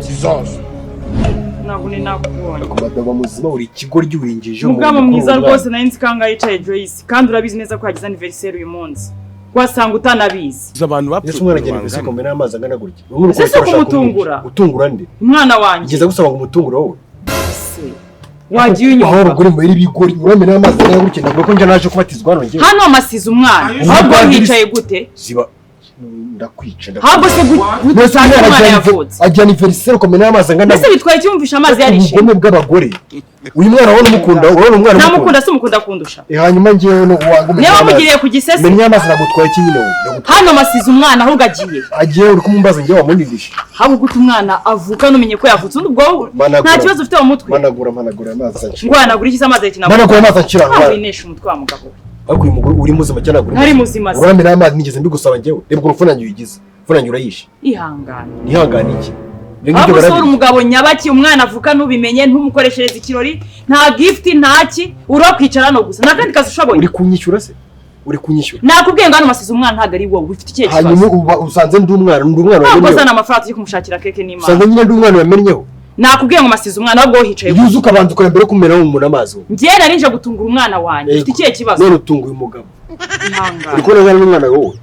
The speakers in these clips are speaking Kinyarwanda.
Kizaza. Nabone nakubonye. Kumadaba muzima uri ikigoryi uringeje Mugabo mwiza rwose nari nzi kanga yicaye Joyce kandi urabizi neza ko yagize anniversaire uyu munsi. Wasanga utanabizi. Abantu bapfuye umwana agenda kwisi komera amazi angana gutya. Ese kumutungura. Utungura nde? Umwana wanjye. Ngeze gusaba ngo umutungura wowe. Wagiye unyuma. Aho ruguri muri bigori uramenera amazi angana gutya ndavuga ko nje naje kubatizwa hano ngiye. Hano amasize umwana. Ahubwo yicaye gute? Ziba ndakwica Habo se gutanga umwana yavutse. Ajya anniversaire komera amazi angana. Ese bitwaye cyumvisha amazi yarishe. Ubugome bw'abagore. Uyu mwana wabona umukunda urabona umwana nta mukunda se umukunda kundusha. Hanyuma ngiye no wangumye. Niba mugiriye ku gisese. Menya amazi nagutwaye kinyine wowe. Hano amasize umwana ahubwo agiye. Agiye uri kumumbaza ngiye wamundindisha. Habo guta umwana avuka numenye ko yavutse undi ubwo nta kibazo ufite mu mutwe. Managura amazi akira. Ngwanagura iki amazi yakina. Managura amazi akira. Abinesha umutwe wa mugabo. Ariko uyu mugore uri muzima cyane agura. Ntari muzima. Uramira amazi nigeze mbigusaba ngewe. Reba urufu nanjye uyigize. Furanye urayishe. Ihangane iki? Abo sora umugabo nyabaki umwana avuka nubimenye ntumukoreshereza ikirori nta gift ntaki urokwicara no gusa nakandi kazi ushoboye. Uri kunyishyura se? Uri kunyishyura? Nakubwiye ngo hano masize umwana ntago ari wowe ufite ikihe kibazo. Hanyuma usanze ndi umwana wamenyeho. Ntabwo zana amafaranga yo kumushakira keke n'Imana. Usanze nyine ndi umwana wamenyeho. Nakubwiye ngo masize umwana ahubwo hicaye. Yuzu ukabanza ukora mbere kumera mu muntu amazi. Ngiye narinje gutungura umwana wanjye. Ufite ikihe kibazo? None utunguye umugabo. Ihangane. Uriko nazana n'umwana wowe.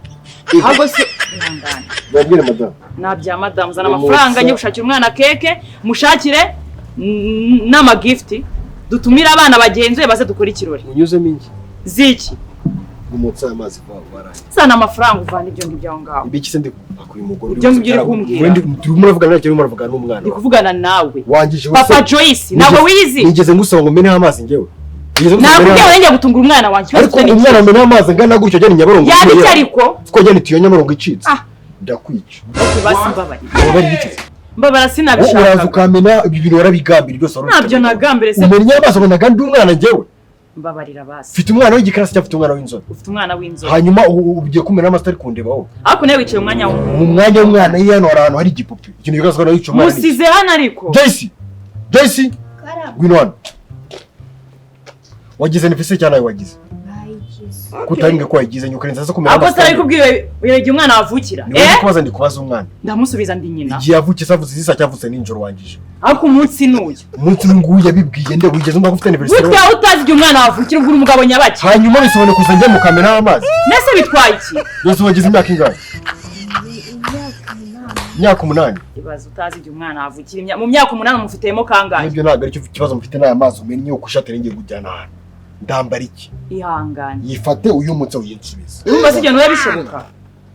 Ahubwo se ihangane. Babwire madame. Nabya madame zana amafaranga ngiye gushakira umwana keke mushakire n'ama gift dutumira abana bagenzuye baze dukora ikirori. Unyuze mingi. Ziki? Umutsa amazi kwa waraye. Sana amafaranga uvana ibyo ngibyo ngaho. Ibiki se ndi akuye umugore. Ibyo ngibyo uri kumbwira. Wendi muravugana n'icyo muravugana n'umwana. Ndi kuvugana nawe. Wangije Papa Joyce nawe wizi. Nigeze ngusaba ngo mene amazi ngewe. Nakubwiye ngo njye gutungura umwana wanjye. Ariko umwana mene amazi ngana gutyo jya ni Nyabarongo. Yabiki ariko. Ko jya ni tiyo Nyabarongo icitse. Ndakwica. Okay basi mbabari. Mbabari biki? Mbabara sinabishaka. Uraza ukamena ibintu warabigambira byose ariko. Nabyo nagambire se. Umenya amazi abona gandi umwana ngewe. Mbabarira basi. Ufite umwana w'igikarasi cyafite umwana w'inzobe. Ufite umwana w'inzobe. Hanyuma ugiye kumena amazi atari kundeba wowe. Ariko nawe wicaye umwanya wo. Mu mwanya w'umwana yano ahantu hari igipupe. Ikintu gikazwa na yico umwana. Musize hano ariko. Joyce. Ngwino hano. Wagize nifise cyane wagize. Kutaringa ko yagize nyuko nza zo kumera. Abo sari kubwiwe uyegiye umwana wavukira. Kubaza ndi kubaza umwana. Ndamusubiza ndi nyina. Igiye yavukiye savuze zisa cyavutse ninjoro wangije. Ariko umunsi nuye. Umunsi nguye yabibwiye nde wigeze umva ufite anniversary. Gutya utazi igihe umwana wavukira ubwo umugabo nyabaki. Hanyuma bisobone kuza njye mu kamera amazi. Nese bitwaye iki? Yose wagize imyaka ingahe? Imyaka 8. Ibaza utazi igihe umwana wavukira mu myaka 8 umufitemo kangahe? Nibyo ntago ari cyo kibazo mufite n'aya mazi umenye uko ushatere ngiye kujyana hano. Ndambara iki? Ihangane. Yifate uyu mutse uyinsubiza. Urumva sije no yabishoboka.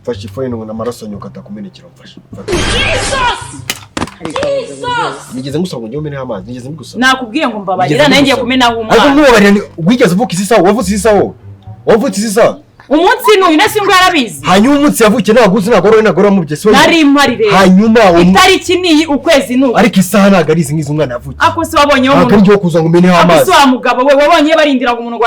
Fashe ifoye ngo namaraso nyuka atakumenekera mfashe. Nigeze ngusaba ngo njye umene amazi nigeze ngusaba. Nakubwiye ngo mbabarira naye ngiye kumenaho umwana. Ariko mubabarira wigeze uvuka isi sawa wavutse isi sawa. Wavutse isi sawa. Umunsi nuyu nese ngo yarabizi. Hanyuma umunsi yavukiye naguzi nagoro nagoro mu byese. Nari impari rero. Hanyuma itariki ni ukwezi nuko. Ariko isaha naga ari izingizo umwana yavukiye. Ako se wabonye umuntu. Akari cyo kuza ngo umene amazi. Ako se mugabo we wabonye barindira ngo umuntu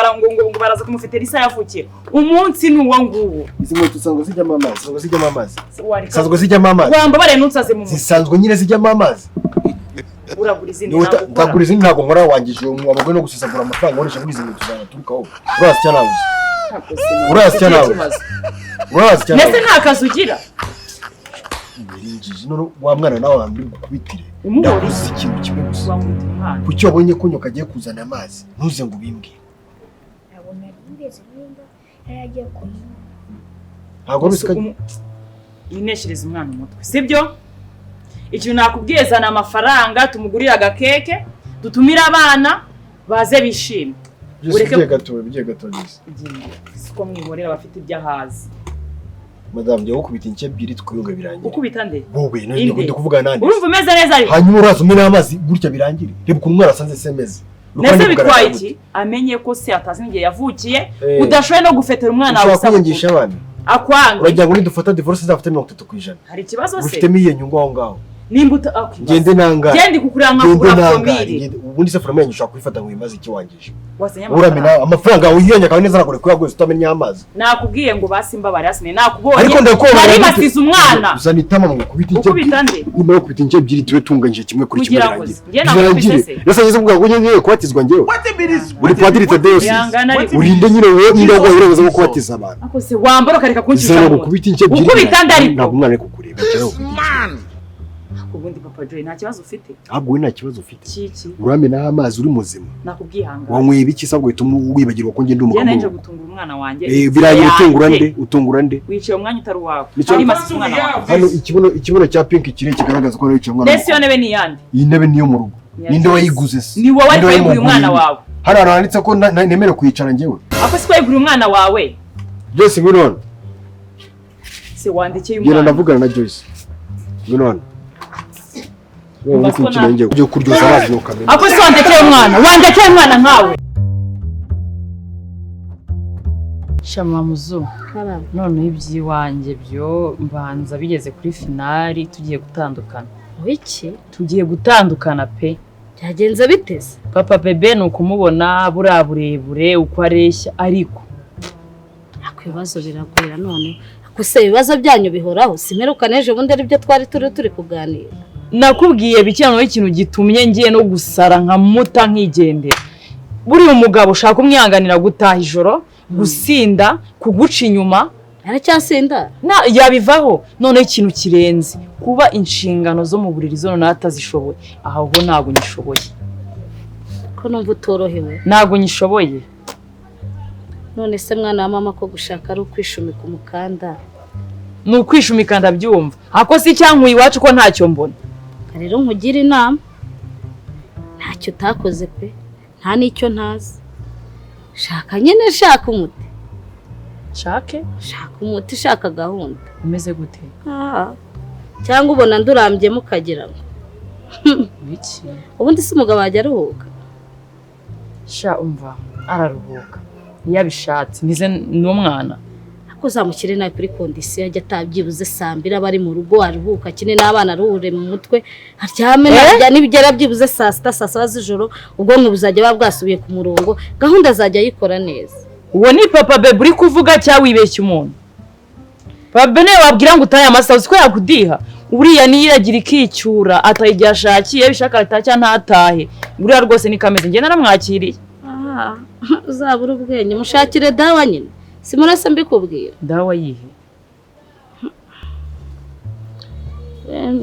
ngo baraza kumufitera isa yavukiye. Umunsi nuwo nguwo. Izimwe tusanzwe zijyamo amazi, sanzwe zijyamo amazi. Sanzwe zijyamo amazi. Wamba bare nutsaze mu. Zisanzwe nyine zijyamo amazi. Uragura izindi ntabwo. Ndagura izindi ntabwo nkora wangije umwabagwe no gusesagura amafaranga woresha muri izindi tuzaturukaho. Urasi cyane nabuze. Urasi cyane nabuze. Urasi cyane. Nese nta kazi ugira. Birinjije none wa mwana nawe wambiri gukubitire. Ndakuzi ikintu kimwe gusa. Kuki wabonye ko nyoka agiye kuzana amazi ntuze ngo ubimbwire. Nabona imbeze nimba yaragiye kunywa. Ntabwo rusika ineshereza umwana umutwe sibyo? Ikintu nakubwiye zana amafaranga tumugurira agakeke dutumira abana baze bishime. Ureke gato gisa. Siko mwihorera bafite ibyahazi. Madame njye ukubita inke 2 tukuyunga birangira. Ukubita nde? Wowe ndi kuvuga nande. Urumva umeze neza ariko. Hanyuma uraza umena amazi gutya birangire. Reba ukuntu umwana asanze semeze. Nese bitwaye iki? Amenye ko se atazi ngiye yavukiye udashoye no gufetera umwana wawe usaba kwigisha abana. Akwanga. Urajya ngo nidufata divorce zafite 30%. Hari ikibazo se? Ufite miye nyungu aho ngaho. nimbuta ngende nanga gende kukurira nka kugura family ubundi se family yanyu ushaka kwifata ngo imaze iki wangije wasenya uramena amafaranga uyiyanya kandi neza nakore kuya gwese utamenya amazi nakubwiye ngo basimba bari asine nakubonye ariko ndakubona bari basize umwana uzanitama mu kubita ince ukubitande nimero kubita ince ebyiri tube tunganyije kimwe kuri kimwe birangiye rasa ngeze mvuga ngo ngiye kubatizwa ngewe uri padiri Tadeus urinde nyine wowe ndagwa ureza ko kubatiza abantu ako se wambara kareka kuncisha zero kubita ince ebyiri ukubitande ariko ntabwo umwana ariko kureba cyane ubundi papa Joy nta kibazo ufite ahubwo nta kibazo ufite kiki uramena amazi uri muzima nakubwihanga wanyweye biki sabwo bituma wibagirwa ko ngende umugabo nje gutungura umwana wanjye birayi utungura nde wicaye umwanya utari wawe ari masize umwana wawe hano ikibuno cya pink kire kigaragaza ko ari wicaye umwana ndetse yo nebe ni yandi iyi nebe niyo mu rugo ninde wayiguze se ni wowe ari kuyigura umwana wawe hano haranditse ko nemere kwicara ngewe ako si kuyigura umwana wawe Joyce ngwino se wandikeye umwana ngena ndavugana na Joyce ngwino ujye kuryoza amazi ukamenya ako si wandekeye umwana nkawe shama muzu none ibyiwanjye byo mbanza bigeze kuri finali tugiye gutandukana wiki tugiye gutandukana pe byagenze biteze papa bebe ni ukumubona burebure uko areshya ariko ibibazo biragwira none akuse ibibazo byanyu bihoraho simeruka neje bundi ari byo twari turi kuganira nakubwiye bikirano ikintu gitumye ngiye no gusara nka muta nkigendera buri umugabo ushaka umwihanganira gutaha ijoro gusinda kuguca inyuma aracyasinda yabivaho none ikintu kirenze kuba inshingano zo mu buriri zo natazishoboye aho ntago nyishoboye ko numva utorohewe ntago nyishoboye none se mwana wa mama ko gushaka ari ukwishumika umukanda ni ukwishumika ndabyumva ako si cyankuye iwacu ko ntacyo mbona rero nkugira inama ntacyo utakoze pe nta n'icyo ntazi shaka nyine shaka umuti shaka umuti shaka gahunda umeze gute cyangwa ubona ndurambye mukagira ngo biki ubundi se umugabo ajya aruhuka umva araruhuka iyo abishatse nize n'umwana ko uzamukire nawe kuri kondisiyo ajya atabyibuze saa mbiri aba ari mu rugo aruhuka kine n'abana aruhure mu mutwe aryame n'ibigera byibuze saa sita saa saba z'ijoro ubwonko buzajya buba bwasubiye ku murongo gahunda azajya ayikora neza uwo ni papa bebe uri kuvuga cyangwa wibeshya umuntu papa bebe wabwira ngo utaye amasaha uzi ko yakudiha uriya niyiragira ikicyura ataye igihe ashakiye bishaka atacya ntatahe uriya rwose ni kameze njye naramwakiriye uzabura ubwenge mushakire dawa nyine simurasa mbikubwira dawa yihe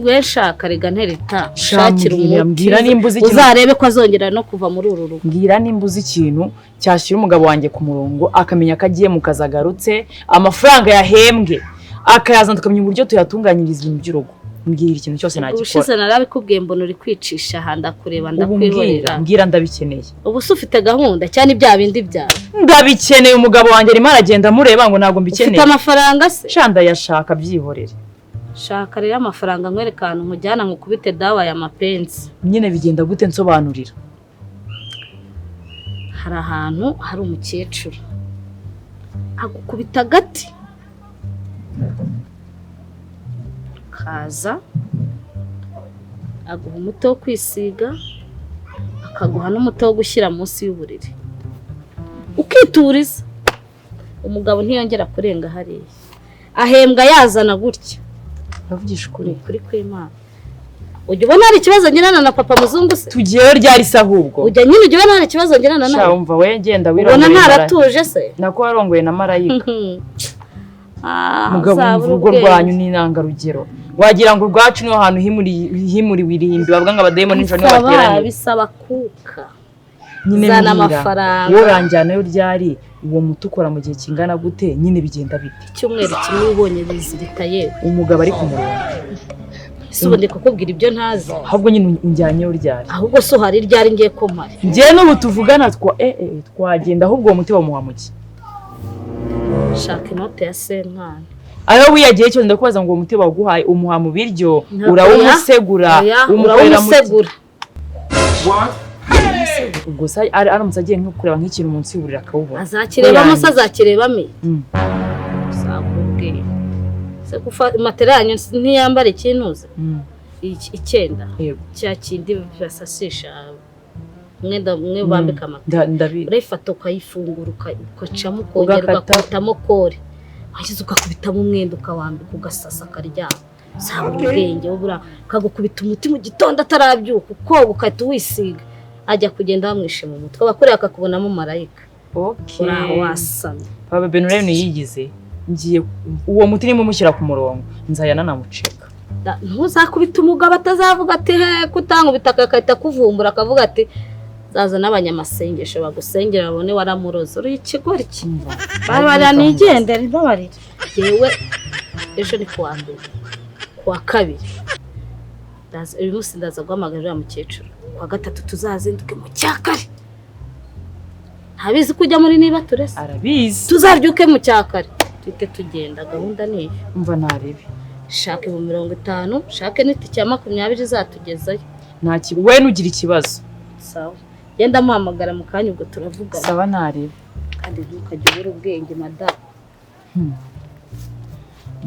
we shaka rega ntereta shakira umuti nimbuzi uzarebe ko azongera no kuva muri uru rugo mbwira nimbuzi ikintu cyashyira umugabo wanjye ku murongo akamenya ko agiye mu kazi agarutse amafaranga yahembwe akayazana tukamenya uburyo tuyatunganyiriza ibintu by'urugo mbwira ikintu cyose nagikora ubushize narabikubwiye mbona uri kwicisha handa kureba ndakwihorera mbwira ndabikeneye ubu se ufite gahunda cyane ibya bindi byawe ndabikeneye umugabo wanjye arimo aragenda mureba ngo ntabwo mbikeneye ufite amafaranga se shanda yashaka byihorere shaka rero amafaranga nkwereka ahantu nkujyana nkukubite dawa ya mapenzi nyine bigenda gute nsobanurira hari ahantu hari umukecuru agukubita agati kaza aguha umuti wo kwisiga akaguha n'umuti wo gushyira munsi y'uburiri ukituriza umugabo ntiyongera kurenga hariya ahembwa yazana gutya uravugisha ukuri kw'Imana ujya ubona hari ikibazo ngirana na papa muzungu se tugiyeyo ryari se ahubwo ujya nyine ujya ubona hari ikibazo ngirana nawe umva we genda wirongoye ubona ntaratuje se nako warongoye na marayika mugabo urugo rwanyu ni intangarugero wagira ngo urwacu niho hantu himuriwe irimbi bavuga ngo abadayimoni nijoro niho bateraniye bisaba kuka nyine zana amafaranga wowe uranjyanayo ryari uwo muti ukora mu gihe kingana gute nyine bigenda bite icyumweru kimwe ubonye bizirita yewe umugabo ari ku murongo si ubundi kukubwira ibyo ntazi ahubwo nyine unjyanyeyo ryari ahubwo so hari ryari ngiye ko mpari njyewe n'ubu tuvugana twagenda ahubwo uwo muti bamuha muki shaka inote ya senkani ayo wiyagiye cyose ndakubaza ngo uwo muti baguhaye umuha mu biryo urawumusegura urawumusegura gusa aramutse agiye nko kureba nk'ikintu munsi y'uburiri akawubona azakirebamo se azakirebamo uzakubwira se matera yanyu ntiyambara ikintuze icyenda Yego. cya kindi basasisha umwenda mwe bambika amakara urayifata ukayifungura ukacamo ukongera ugakubitamo kore wagize ukakubitamo umwenda ukawambika ugasasa akaryama saba ubwenge ubura ukagukubita umuti mu gitondo atarabyuka uko ukahita uwisiga ajya kugenda bamwishe mu mutwe abakorera akakubonamo marayika. Uraho wasamye Baba Benure niyigize ngiye uwo muti nimo mushyira ku murongo nzayana namuceka. Ntuzakubita umugabo atazavuga ati he kutanga ubitaka akahita kuvumbura akavuga ati zaza n'abanyamasengesho bagusengera babone waramuroza uri ikigori kimva bari nigendera ntabarira yewe ejo ni kuwa mbere kuwa kabiri uyu munsi ndaza guhamagarira mukecuru kuwa gatatu tuzazinduke mu cyakare ntabizi kujya muri niba turese arabizi tuzaryuke mu cyakare twite tugenda gahunda niyo umva narebe shake mu 50 shake n'itike ya 20 zatugezayo nta we nugira ikibazo sawa yenda muhamagara mu kanya ubwo turavuga sawa narebe kandi ntukajye ubura ubwenge madame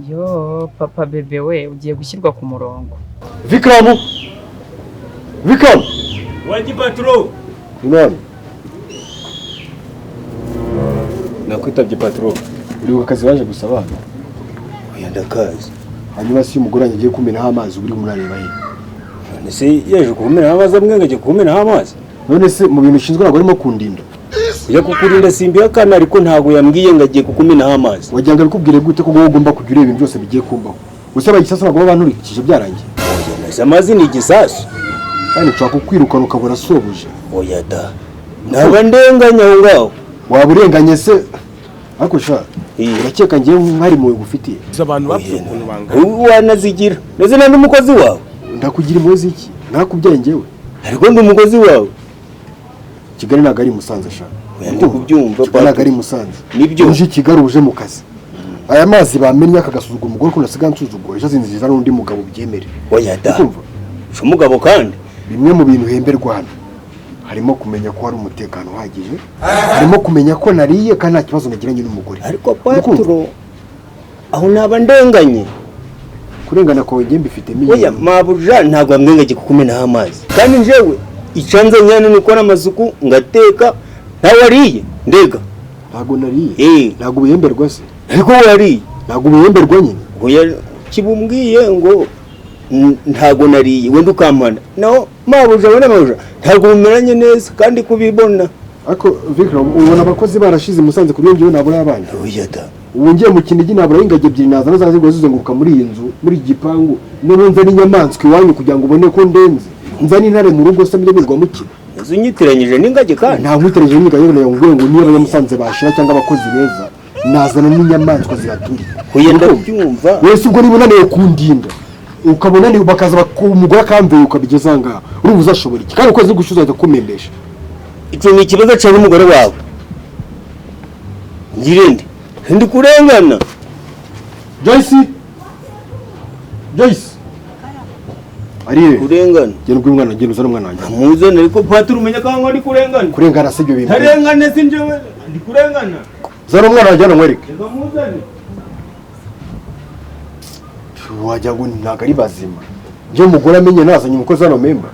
yo papa bebe we ugiye gushyirwa ku murongo. Vikram waji patro nani nakwitabye patro uri ku kazi waje gusaba yenda kazi hanyuma si umugore agiye kumenaho amazi uri murareba he none se yaje kumenaho amazi amwe ngaje kumenaho amazi none se mu bintu ushinzwe ntabwo arimo kundinda kujya kukurinda simbi yakana ariko ntago yambwiye ngagiye kukumenaho amazi wagira ngo bikubwire gute ko ugomba kugira ibintu byose bigiye kumbaho usaba igisasu ntabwo banturikije byarangiye nese amazi ni igisasu kandi nshaka kukwirukana ukabura sobuje oya da naba ndenganya aho ngaho waba urenganye se ariko sha urakeka ngiye nkari mu gufitiye abantu bapfuye ukuntu bangana wanazigira neze na n'umukozi wawe ndakugira impuzi iki nakubyaye ngewe ariko ndi umukozi wawe Kigali ntago ari Musanze sha ndi kubyumva ntago ari Musanze nibyo uje Kigali uje mu kazi aya mazi bamenye akagasuzugura umugore ko nasiga nsuzugura ejo zinziza n'undi mugabo byemere oya da umugabo kandi bimwe mu bintu hemberwa hano harimo kumenya ko hari umutekano uhagije harimo kumenya ko nariye kandi nta kibazo nagiranye n'umugore ariko patro aho naba ndenganye kurengana ko ngembe ifite miye oya mabuja ntago amwengaje kukumenaho amazi kandi njewe icanze nyane nuko n'amasuku ngateka ntawe ariye ndega ntago nariye ntago bihemberwa se ariko wariye ntago bihemberwa nyine oya kibumbwiye ngo ntago nariye wenda ukampana no mabuja bana mabuja ntago mumeranye neza kandi kubibona ariko Vikram ubona abakozi barashize Musanze kuri ngiyo nabo y'abana oya da ubungiye mu kinigi nabura ingage ebyiri naza nazazigo zizenguruka muri iyi nzu muri gipangu none n'inyamaswa iwanyu kugira ngo ubone ko ndenze nza n'intare mu rugo se mbirwa mukina uzunyitiranyije n'ingage kandi nta mwiteranyije n'ingage ngo niyo abanyamusanze bashira cyangwa abakozi beza nazana n'inyamaswa zihaturi kuyenda byumva wese ubwo niba unaniwe kundinda ukabona ni bakaza umugore akamveye ukabigeza ngaha uri buzashobora iki kandi ukoze gushuza akakumembesha icyo ni ikibazo cyane umugore wawe ngirende ndi kurengana Joyce ari kurengana genda umwana genda uzana umwana wanjye muzana ariko patro umenya ko ndi kurengana kurengana se byo bintu ntarengane sinjewe ndi kurengana zana umwana wanjye nkwereke muzane wajya ngo ntago ari bazima njye umugore amenye nazanye umukozi hano memba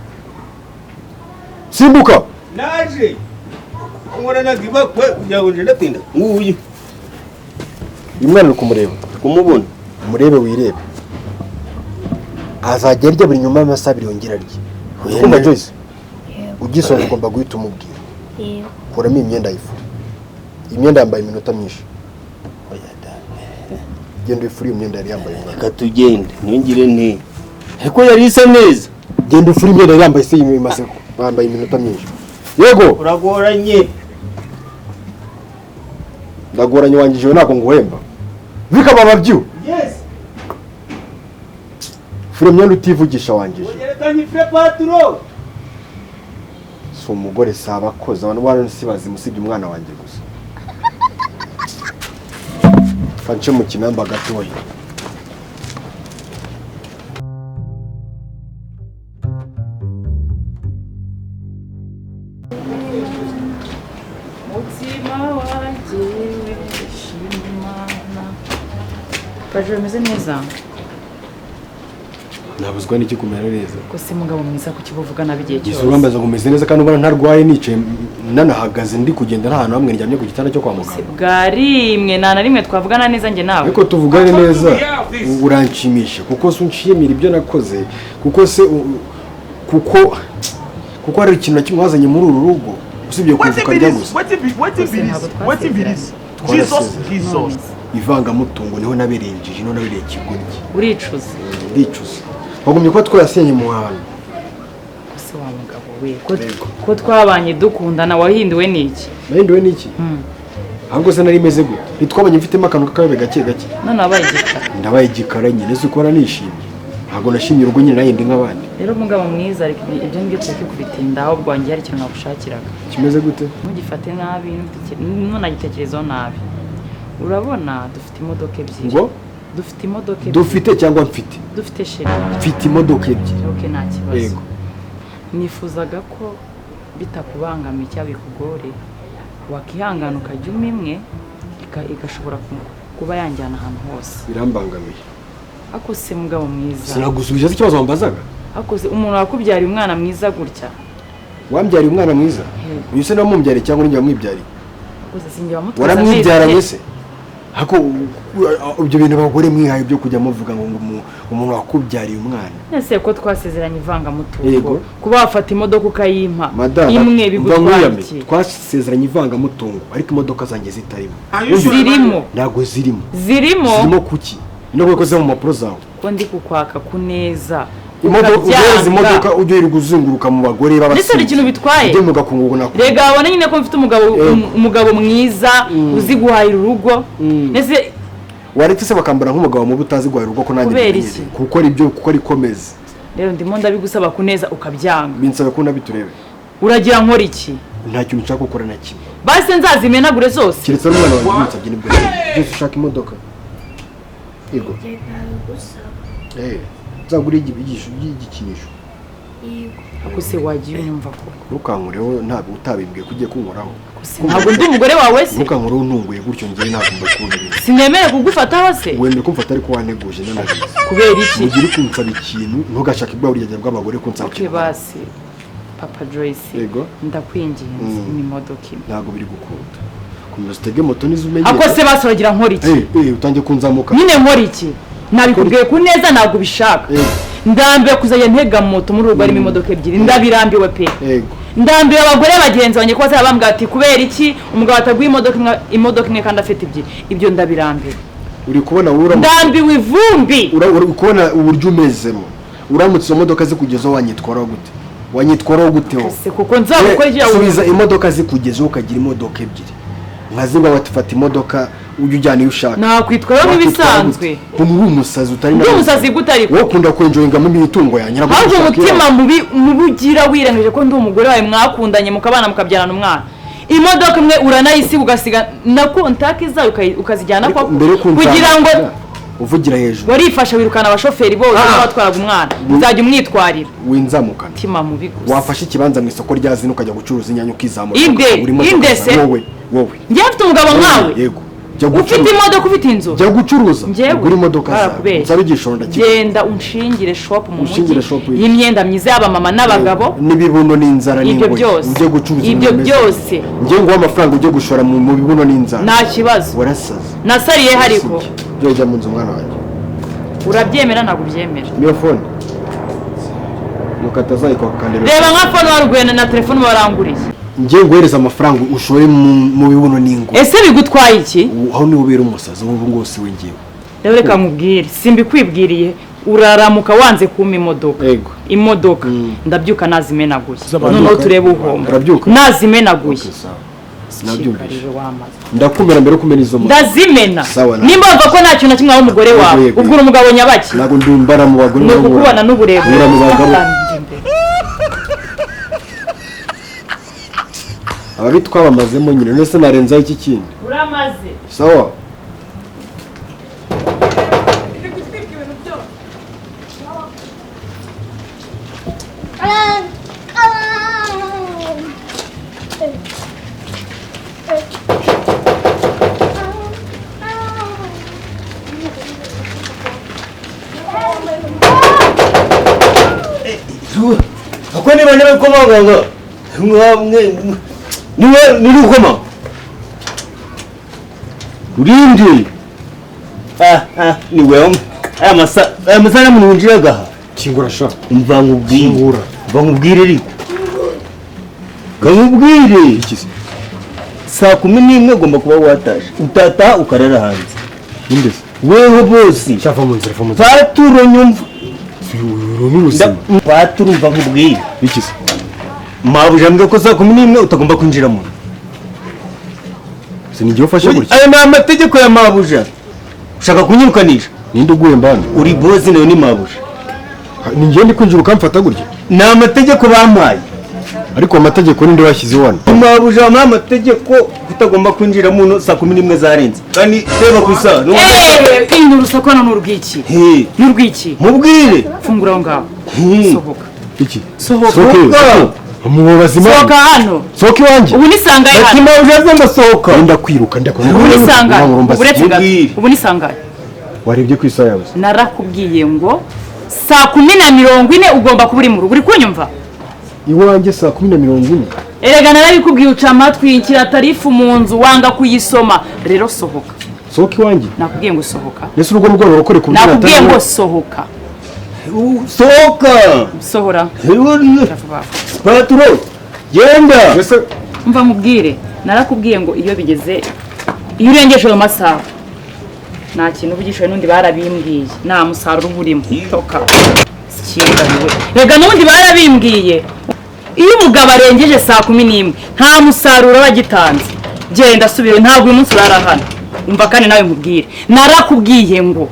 simbuka naje umwana nagiba kwe yawe ndatinda nguyu imwana kumureba kumubona umurebe wirebe azajya arya buri nyuma y'amasaha 2 yongera arya kumva Joyce ugisoza ugomba guhita umubwira kuramo imyenda yifu imyenda yambaye iminota myinshi genda ifuri imyenda yari yambaye reka tugende ningire nti ariko yari isa neza genda ifuri imyenda yari yambaye se imaze bambaye iminota myinshi yego uragoranye ndagoranye wangije nako nguhemba bikaba babyu yes furi imyenda utivugisha wangije yerekanye fre patro so umugore saba koza abantu bana nsibazi musibye umwana wanjye gusa fanche mu kinamba gatoya mutima wanjye wishimana paje meze neza nabuzwa n'iki kumera neza ko si mugabo mwiza ku kibuvuga nabigiye cyose isurambaza gumeze neza kandi ubona ntarwaye nicaye nanahagaze ndi kugenda nta hantu hamwe njyamye ku gitanda cyo kwa muganga bwarimwe nta na rimwe twavugana neza njye nawe ariko tuvugane neza uranshimisha kuko se unshimira ibyo nakoze kuko se kuko hari ikintu kimwe wazanye muri uru rugo usibye kuvuka rya gusa Jesus ivangamutungo niho nabereye injiji niho nabereye ikigoryi uricuza wagumye ko twayasenye mu hantu ese wa mugabo we ko twabanye dukundana wahinduwe n'iki nahinduwe n'iki ahubwo se nari meze gute nitwabanye mfitemo akantu k'akabe gake none wabaye igikara ndabaye igikara nyine se ukora nishimye ntabwo nashimye urugo nyine nayindi nk'abandi rero mugabo mwiza ariko ibyo ngibyo tureke kubitinda ahubwo wanjye hari ikintu nagushakiraga kimeze gute ntugifate nabi ntunagitekerezeho nabi urabona dufite imodoka ebyiri ngo dufite imodoka ebyiri dufite cyangwa mfite dufite sheri mfite imodoka ebyiri okay nta kibazo yego nifuzaga ko bitakubangamiye cyangwa bikugore wakihangana ukajya imwe igashobora kuba yanjyana ahantu hose birambangamiye ako se mugabo mwiza sinagusubije ikibazo wambazaga ako se umuntu wakubyariye umwana mwiza gutya wambyariye umwana mwiza uyu se namubyariye cyangwa ninjye wamwibyariye ako se sinjye wamutwaza waramwibyaranye se hako ibyo bintu abagore mwihaye byo kujya muvuga ngo umuntu wakubyariye umwana ese ko twasezeranye ivangamutungo kuba wafata imodoka ukayimpa imwe bigutwaye iki twasezeranye ivangamutungo ariko imodoka zanjye zitarimo zirimo ntago zirimo kuki no koze mu mapuro zawe ko ndi kukwaka kuneza imodoka ujye iri kuzunguruka mu bagore b'abasore ndetse ikintu bitwaye ujye mugakungugo nako rega wabona nyine ko mfite umugabo mwiza uzi guhahira urugo ndetse waretse se bakambara nk'umugabo mu butazi guhahira urugo ko nanjye kuko ari byo kuko ari komeza rero ndimo ndabigusaba kuneza ukabyanga binsaba ko nabiturebe uragira nkora iki nta kintu nshaka gukora na kimwe base nzazimenagure zose kiretse n'umwana wanjye winsabye nibwo byose ushaka imodoka yego nzagura igikinisho ako se wagiye unyumva ko ntukankureho ntabwo utabimbwiye ko ugiye kunkoraho ntabwo ndi umugore wawe se ntukankureho ntunguye gutyo ngewe ntabwo mbakunda sinemere kugufataho se wemere kumfata ariko waneguje nanabizi kubera iki ugire kunsaba ikintu ntugashake ibwa burya bw'abagore kunsaba ikintu basi papa Joyce ndakwinginze ni imodoka imwe ntabwo biri gukunda komeza utege moto nizo umenye ako se basi uragira nkora iki utangiye kunzamuka nyine nkora iki nabikubwiye ku neza ntabwo ubishaka ndambiwe kuzajya ntega moto muri urugo harimo imodoka ebyiri ndabirambiwe pe ndambiwe abagore bagenzi banjye ko bazaba bambwira ati kubera iki umugabo ataguha imodoka imwe kandi afite ebyiri ibyo ndabirambiwe uri kubona ndambiwe ivumbi uri kubona uburyo umezemo uramutse izo modoka zikugezeho wanyitwaraho gute wowe kuko nzagukora icyo subiza imodoka zikugezeho ukagira imodoka ebyiri nkazinga batifata imodoka ujye ujyana iyo ushaka nakwitwaraho nk'ibisanzwe uri umusazi utari ndi umusazi gute ariko wowe ukunda kwenjoyinga mu mitungo yanjye ahubwo umutima mubi ugira wirangije ko ndi umugore wawe mwakundanye mukabana mukabyarana umwana imodoka imwe uranayisiga ugasiga na kontaki zawe ukazijyana kugira ngo uvugira hejuru warifasha wirukana abashoferi bose batwaraga umwana uzajya umwitwarira winzamukana mutima mubi gusa wafashe ikibanza mu isoko rya zino ukajya gucuruza inyanya ukizamura inde se wowe njye mfite umugabo nkawe yego ufite imodoka ufite inzu jya gucuruza ugura imodoka zawe nsabe igishoro ndakira genda unshingire shop mu mujyi y'imyenda myiza y'abamama n'abagabo n'ibibuno n'inzara ibyo byose ujye gucuruza ibyo byose njye nguha amafaranga ujye gushora mu bibuno n'inzara nta kibazo warasaze nasariye hariko byo jya mu nzu mwana wanjye urabyemera ntabwo ubyemera niyo fone mukatazayiko kandebe reba nka fone waruguye na telefone baranguriye ngiye guhereza amafaranga ushore mu bibuno n'ingo ese bigutwaye iki aho niho ubera umusazi ubu ngose we ngiwe rero reka nkubwire simbikwibwiriye uraramuka wanze kuma imodoka ndabyuka nazimenaguye noneho turebe uhomba nazimenaguye sinabyumvise ndakumera mbere kumena izo moto ndazimena nimba bavuga ko nta kintu na kimwe aho umugore wawe ubwira umugabo nyabaki ntabwo ndumbara mu bagore ni ukukubona n'uburebure ababi twabamazemo nyine nese narenzaho iki kindi uramaze sawa ako niba niba komanga niwe ukoma urindi niwe aya masana munjiraga kingura sha umva nkubwire ariko nkubwire ikisi saa 11 ugomba kuba wataje utata ukarara hanze indese wewe bose shafa mu nzira famu paturo nyumva paturo umva nkubwire ikisi mabuja mbwe ko saa 11 utagomba kwinjira mu sinijye ufashe gutya aya ni amategeko ya mabuja ushaka kunyirukanisha ninde uguye mbana uri boss nawe ni mabuja ni njye ndi kwinjira ukamfata gutya ni amategeko bampaye ariko amategeko ninde washyize wana mabuja amategeko kutagomba kwinjira mu saa 11 zarenze kandi reba kwisa indi urusakwana n'urwiki n'urwiki mubwire fungura aho ngaho sohoka iki sohoka umubazi mama sohoka hano sohoka iwanjye ubu nisangaye hano mabuja azamba sohoka wenda kwiruka ndakora ubu nisangaye ubu nisangaye warebye ku isaha yawe narakubwiye ngo saa 10:40 ugomba kuba uri mu rugo uri kunyumva iwanjye saa 10:40 erega narabikubwiye uca amatwi nkira tarifu mu nzu wanga kuyisoma rero sohoka sohoka iwanjye nakubwiye ngo sohoka nese urugo rwo rukore ku bwira nakubwiye ngo sohoka sohoka sohora paturo genda mva mubwire narakubwiye ngo iyo bigeze iyo urengeje ayo masaha nta kintu uvugisha n'undi barabimbwiye nta musaruro burimo toka sikindaniwe rega n'undi barabimbwiye iyo umugabo arengeje saa 11 nta musaruro bagitanze genda subire ntabwo uyu munsi urara hano umva kandi nawe nkubwire narakubwiye ngo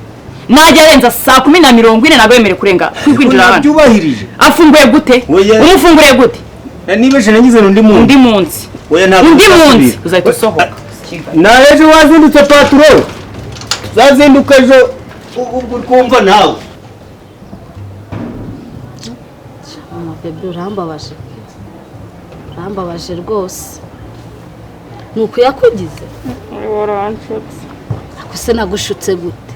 najya arenza saa 10:40 ntabwo yemerewe kurenga kwinjira hano byubahirije afunguye gute umufunguriye gute nibeje nagize undi munsi undi munsi uzahita usohoka na ejo wazindutse paturo zazinduka ejo kumva nawe bebe urambabaje rwose nuko yakugize waranshutse akuse nagushutse gute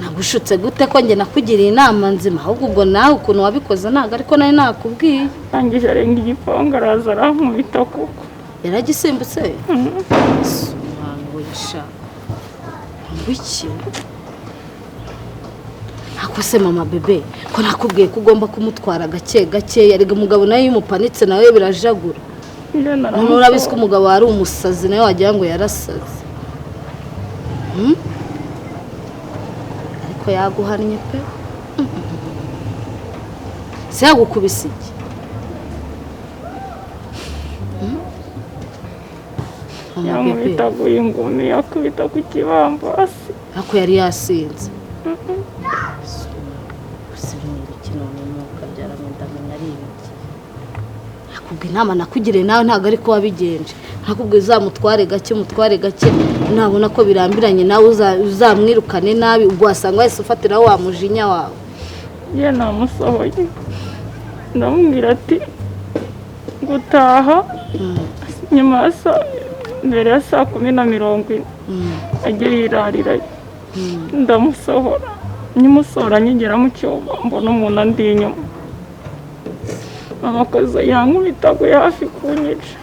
nagushutse gute ko njye nakugiriye inama nzima ahubwo ubwo nawe ukuntu wabikoze ntabwo ariko nari nakubwiye angije arenga igipangu araza arankubita kuko yaragisimbutse wisha wiki akose mama bebe ko nakubwiye ko ugomba kumutwara gake gake yarega umugabo nawe yumupanitse nawe birajagura none urabizi ko umugabo ari umusazi nawe wagira ngo yarasaze ariko yaguhannye pe se yagukubise iki yamwitaguye ingumi yakubita ku kibambasi ariko yari yasinze nakubwiye inama nakugiriye nawe ntabwo ariko wabigenje nakubwiye uzamutware gake nabona ko birambiranye nawe uzamwirukane nabi ubwo wasanga wese ufatiraho wa mujinya wawe ye namusohoye ndamubwira ati gutaha nyuma ya mbere ya saa 10:40 ajye yirarira ndamusohora nyimusohora nyigera mu cyumba mbona umuntu andi inyuma amakoze yankubitaguye hafi kunyica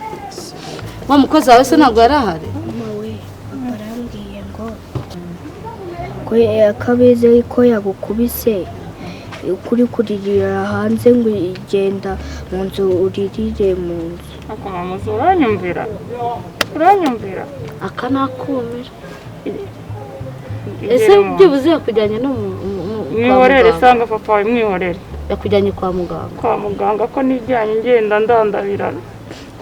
wa mukozi wawe se ntabwo yari ahari mama we barambwiye ngo ko akabize ko yagukubise kuri kuririra hanze ngo igenda mu nzu uririre mu nzu akamamaza uranyumvira aka nakumira ese byibuze yakujyanye no mwihorere sanga papa wawe mwihorere yakujyanye kwa muganga ko nijyanye ngenda ndandabirana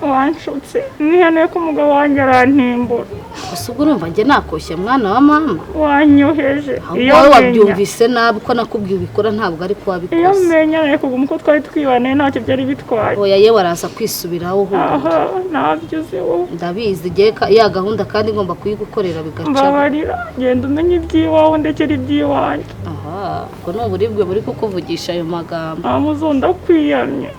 wanshutse niheneye ko umugabo wanjye arantimbura gusa ubwo urumva njye nakoshye mwana wa mama wanyoheje iyo wabyumvise nabi ko nakubwiye ubikora ntabwo ari ko wabikoze iyo menya ariko uko twari twibane ntacyo byari bitwaye oya yewe araza kwisubiraho aha ntabyuze wowe ndabizi igihe ya gahunda kandi ngomba kuyigukorera bigaca mbabarira genda umenye iby'iwawe ndekera iby'iwanjye aha ubwo ni uburibwe buri kukuvugisha ayo magambo nta muzunda kwiyamye